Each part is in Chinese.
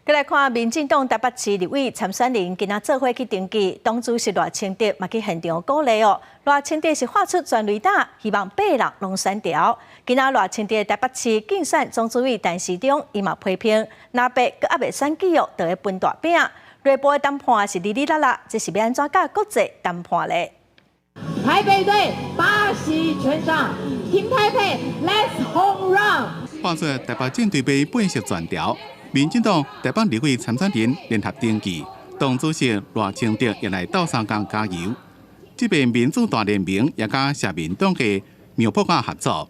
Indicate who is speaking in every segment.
Speaker 1: 再来看民进党台北市立委参选人今仔做伙去登记，党主席赖清德嘛去现场鼓励哦。赖清德是发出全雷打，希望8人拢选掉。今仔赖清德台北市竞选总主委陈时中，伊嘛批评，若白阁还未选举哦，就会分大饼。内部的谈判是哩哩啦啦，这是要安怎甲国际谈判咧？
Speaker 2: 台北队八席全上，Team Taipei Let's home run。
Speaker 3: 话说台北舰队被8席全调。 民进党台北立委参选人联合登记，党主席赖清德也来斗相共加油。这边民主大联盟也甲社民党的苗博雅合作，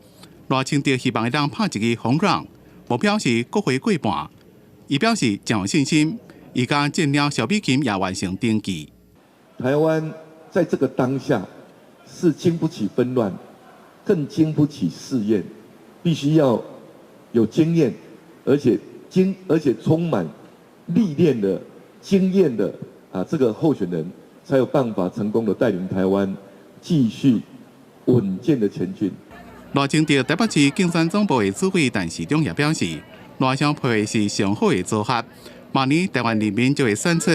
Speaker 3: 赖清德希望会当拍一个红浪，目标是国会过半。伊表示真有信心，伊甲建了小美琴也完成登记。
Speaker 4: 台湾在这个当下是经不起纷乱，更经不起试验，必须要有经验，而且充满历练的经验的这个候选人，才有办法成功的带领台湾继续稳健的前进。
Speaker 3: 赖清德台北市竞选总部的主委陈时中也表示，赖相配是上好的组合，明年台湾人民就会选出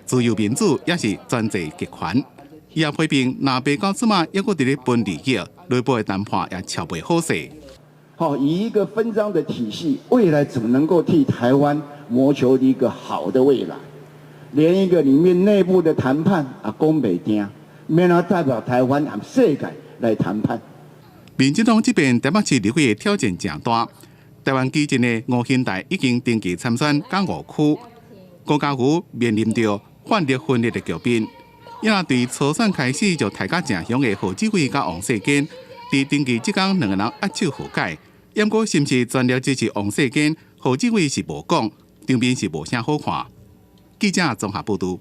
Speaker 3: 自由民主，也是专制极权。伊也批评，若白到即马抑阁伫咧分利益，内部的谈判也瞧袂好势。
Speaker 5: 好，以一个分赃的体系，未来怎么能够替台湾谋求一个好的未来？连一个里面内部的谈判讲袂定，免来代表台湾和世界来谈判。
Speaker 3: 民进党这边台北市立委的挑战真大，台湾基进的吴欣岱已经登记参选港5区，高嘉瑜面临着泛绿分裂的局面，伊若对初选开始就抬甲正凶的何志伟甲王世坚，伫登记即天2个人握手和解。 不过，是毋是全力支持王世坚？何志伟是无讲，场面是无啥好看。记者综合报道。